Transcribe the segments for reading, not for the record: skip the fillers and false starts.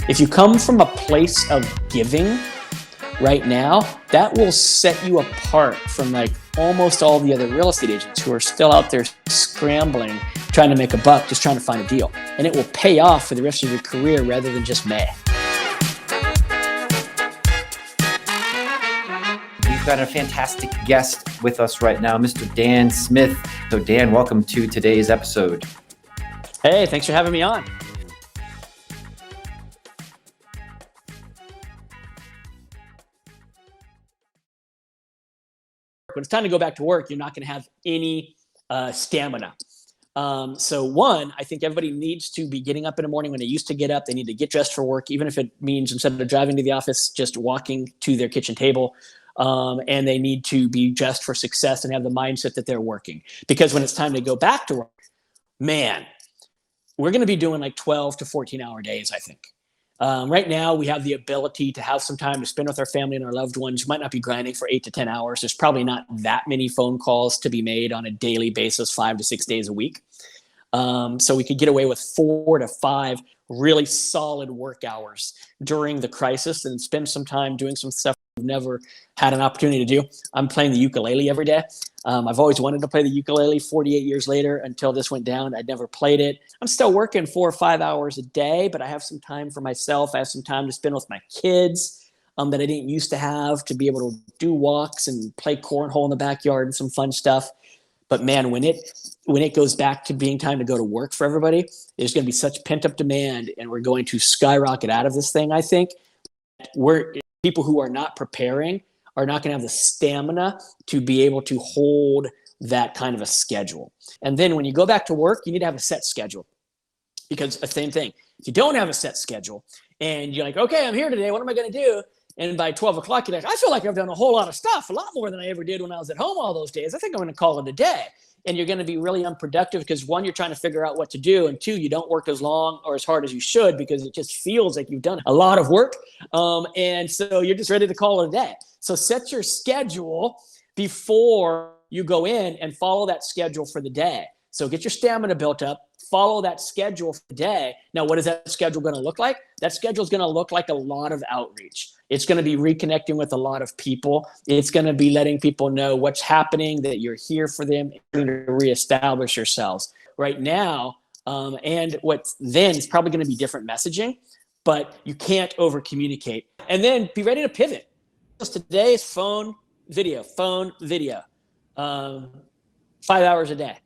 If you come from a place of giving right now, that will set you apart from like almost all the other real estate agents who are still out there scrambling, trying to make a buck, just trying to find a deal. And it will pay off for the rest of your career rather than just May. We've got a fantastic guest with us right now, Mr. Dan Smith. So Dan, welcome to today's episode. Hey, thanks for having me on. When it's time to go back to work, you're not going to have any stamina. So one, I think everybody needs to be getting up in the morning when they used to get up. They need to get dressed for work, even if it means instead of driving to the office, just walking to their kitchen table. And they need to be dressed for success and have the mindset that they're working. Because when it's time to go back to work, man, we're going to be doing like 12 to 14-hour days, I think. Right now, we have the ability to have some time to spend with our family and our loved ones. You might not be grinding for 8 to 10 hours. There's probably not that many phone calls to be made on a daily basis, 5 to 6 days a week. So we could get away with 4 to 5 really solid work hours during the crisis and spend some time doing some stuff we've never had an opportunity to do. I'm playing the ukulele every day. I've always wanted to play the ukulele. 48 years later, until this went down, I'd never played it. I'm still working 4 or 5 hours a day, but I have some time for myself. I have some time to spend with my kids that I didn't used to have, to be able to do walks and play cornhole in the backyard and some fun stuff. But man, when it goes back to being time to go to work for everybody, there's going to be such pent-up demand, and we're going to skyrocket out of this thing, I think. People who are not preparing are not going to have the stamina to be able to hold that kind of a schedule. And then when you go back to work, you need to have a set schedule. Because the same thing, if you don't have a set schedule and you're like, okay, I'm here today, what am I going to do? And by 12 o'clock, you're like, I feel like I've done a whole lot of stuff, a lot more than I ever did when I was at home all those days. I think I'm going to call it a day. And you're going to be really unproductive because, one, you're trying to figure out what to do, and two, you don't work as long or as hard as you should because it just feels like you've done a lot of work. And so you're just ready to call it a day. So set your schedule before you go in and follow that schedule for the day. So get your stamina built up, follow that schedule for the day. Now, what is that schedule going to look like? That schedule is going to look like a lot of outreach. It's going to be reconnecting with a lot of people. It's going to be letting people know what's happening, that you're here for them, and to reestablish yourselves. Right now, and what then is probably going to be different messaging, but you can't over communicate. And then be ready to pivot. Today is phone, video, 5 hours a day.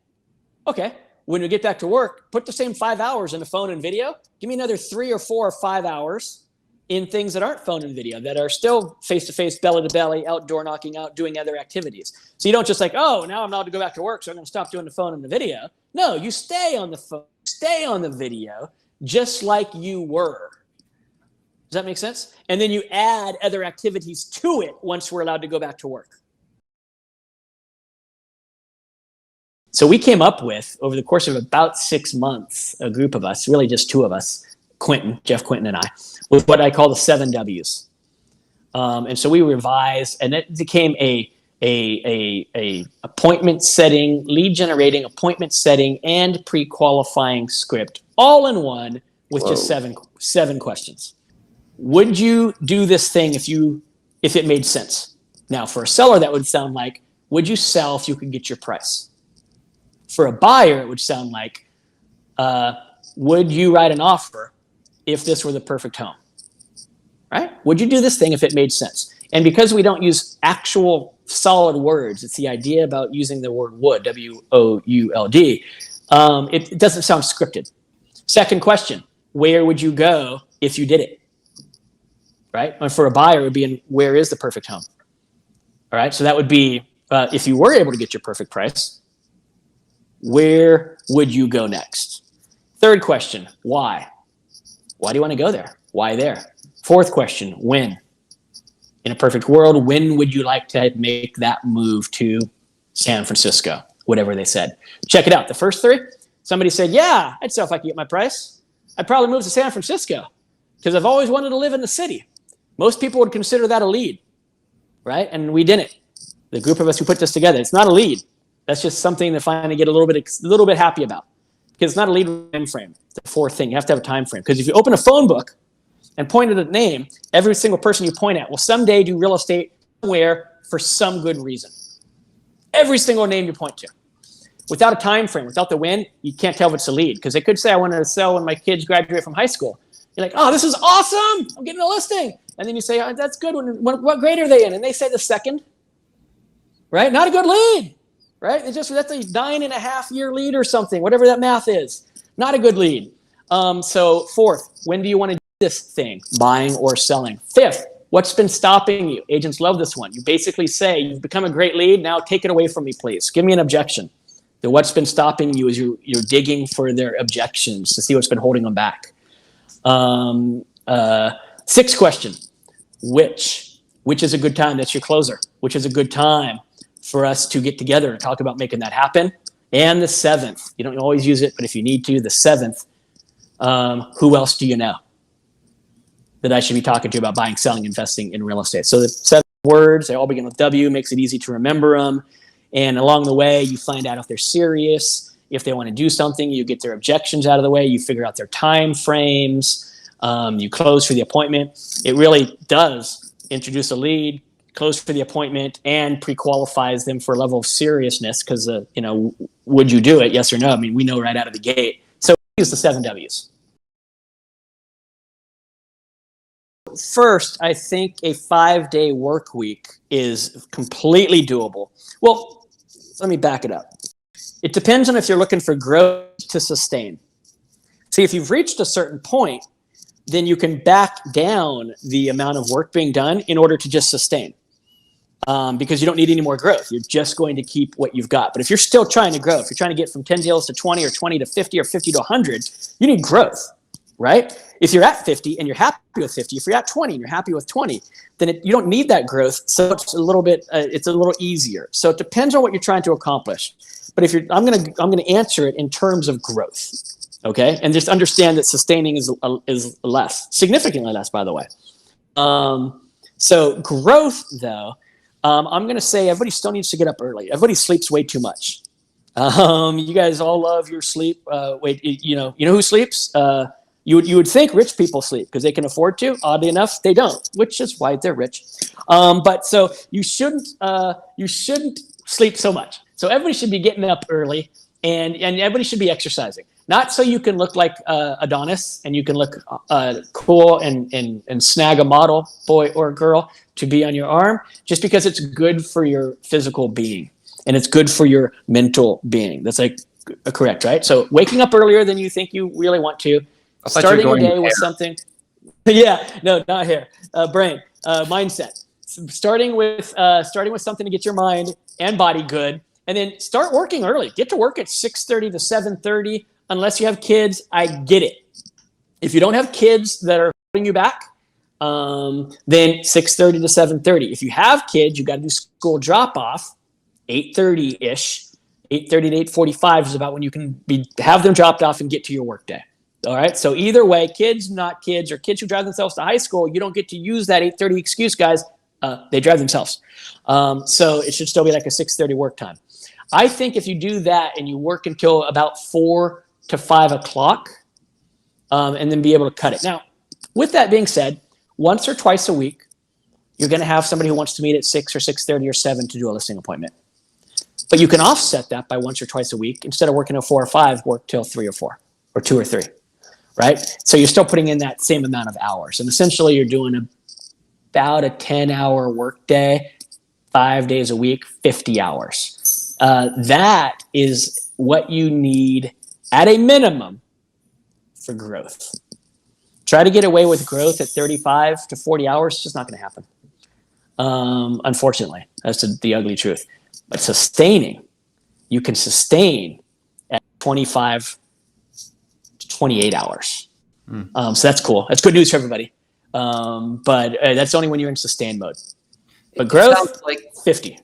Okay. When we get back to work, put the same 5 hours in the phone and video. Give me another 3 or 4 or 5 hours in things that aren't phone and video, that are still face-to-face, belly-to-belly, outdoor knocking out, doing other activities. So you don't just like, oh, now I'm allowed to go back to work, so I'm going to stop doing the phone and the video. No, you stay on the phone, stay on the video, just like you were. Does that make sense? And then you add other activities to it once we're allowed to go back to work. So we came up with, over the course of about 6 months, a group of us, really just 2 of us, Jeff Quinton and I, with what I call the 7 W's. And so we revised, and it became a appointment setting, lead generating, appointment setting, and pre-qualifying script, all in one, with just seven questions. Would you do this thing if it made sense? Now, for a seller, that would sound like, would you sell if you could get your price? For a buyer, it would sound like, would you write an offer if this were the perfect home? Right? Would you do this thing if it made sense? And because we don't use actual solid words, it's the idea about using the word would, W-O-U-L-D. It doesn't sound scripted. Second question, where would you go if you did it? Right? And for a buyer, it would be in, where is the perfect home? All right, so that would be, if you were able to get your perfect price, where would you go next? Third question, why? Why do you want to go there? Why there? Fourth question, when? In a perfect world, when would you like to make that move to San Francisco? Whatever they said. Check it out. The first 3, somebody said, yeah, I'd sell if I could get my price. I'd probably move to San Francisco because I've always wanted to live in the city. Most people would consider that a lead, right? And we didn't. The group of us who put this together, it's not a lead. That's just something to finally get a little bit happy about, because it's not a lead time frame. It's the fourth thing. You have to have a time frame, because if you open a phone book and point at a name, every single person you point at will someday do real estate somewhere for some good reason. Every single name you point to. Without a time frame, without the when, you can't tell if it's a lead. Because they could say, I wanted to sell when my kids graduate from high school. You're like, oh, this is awesome. I'm getting a listing. And then you say, oh, that's good. What grade are they in? And they say the second. Right? Not a good lead. Right? That's a 9.5-year lead or something, whatever that math is. Not a good lead. So fourth, when do you want to do this thing? Buying or selling. Fifth, what's been stopping you? Agents love this one. You basically say, you've become a great lead. Now take it away from me, please. Give me an objection. Then what's been stopping you is you're digging for their objections to see what's been holding them back. Sixth question, which is a good time? That's your closer. Which is a good time for us to get together and talk about making that happen? And the seventh, you don't always use it, but if you need to, the seventh, who else do you know that I should be talking to about buying, selling, investing in real estate? So the 7 words, they all begin with W, makes it easy to remember them. And along the way, you find out if they're serious, if they want to do something, you get their objections out of the way, you figure out their time frames, you close for the appointment. It really does introduce a lead, close for the appointment, and pre-qualifies them for a level of seriousness because, would you do it? Yes or no? I mean, we know right out of the gate. So use the 7 Ws. First, I think a 5-day work week is completely doable. Well, let me back it up. It depends on if you're looking for growth to sustain. See, if you've reached a certain point, then you can back down the amount of work being done in order to just sustain. Because you don't need any more growth. You're just going to keep what you've got. But if you're still trying to grow, if you're trying to get from 10 deals to 20 or 20 to 50 or 50 to 100, you need growth, right? If you're at 50 and you're happy with 50, if you're at 20 and you're happy with 20, then you don't need that growth. So it's a little bit, it's a little easier. So it depends on what you're trying to accomplish. But if I'm gonna answer it in terms of growth, okay? And just understand that sustaining is less, significantly less, by the way. So growth, though, I'm gonna say everybody still needs to get up early. Everybody sleeps way too much. You guys all love your sleep. You know who sleeps? You would think rich people sleep because they can afford to. Oddly enough, they don't, which is why they're rich. But so you shouldn't sleep so much. So everybody should be getting up early, and everybody should be exercising. Not so you can look like Adonis and you can look cool and snag a model boy or girl to be on your arm, just because it's good for your physical being and it's good for your mental being. That's like correct, right? So waking up earlier than you think you really want to. Starting your day with something. Yeah, no, not hair. Brain, mindset. Starting with something to get your mind and body good, and then start working early. Get to work at 6:30 to 7:30. Unless you have kids, I get it. If you don't have kids that are holding you back, then 6:30 to 7:30. If you have kids, you got to do school drop off, 8:30-ish. 8:30 to 8:45 is about when you can have them dropped off and get to your work day. All right. So either way, kids, not kids, or kids who drive themselves to high school, you don't get to use that 8:30 excuse, guys. They drive themselves. So it should still be like a 6:30 work time. I think if you do that and you work until about 4 to 5 o'clock, and then be able to cut it. Now, with that being said, once or twice a week, you're going to have somebody who wants to meet at 6 or 6:30 or 7 to do a listing appointment. But you can offset that by once or twice a week. Instead of working till 4 or 5, work till 3 or 4 or 2 or 3. Right? So you're still putting in that same amount of hours. And essentially you're doing about a 10-hour workday, 5 days a week, 50 hours. That is what you need at a minimum for growth. Try to get away with growth at 35 to 40 hours. It's just not going to happen. Unfortunately, that's the ugly truth. But sustaining, you can sustain at 25 to 28 hours. So that's cool. That's good news for everybody. But that's only when you're in sustain mode. But growth, like 50.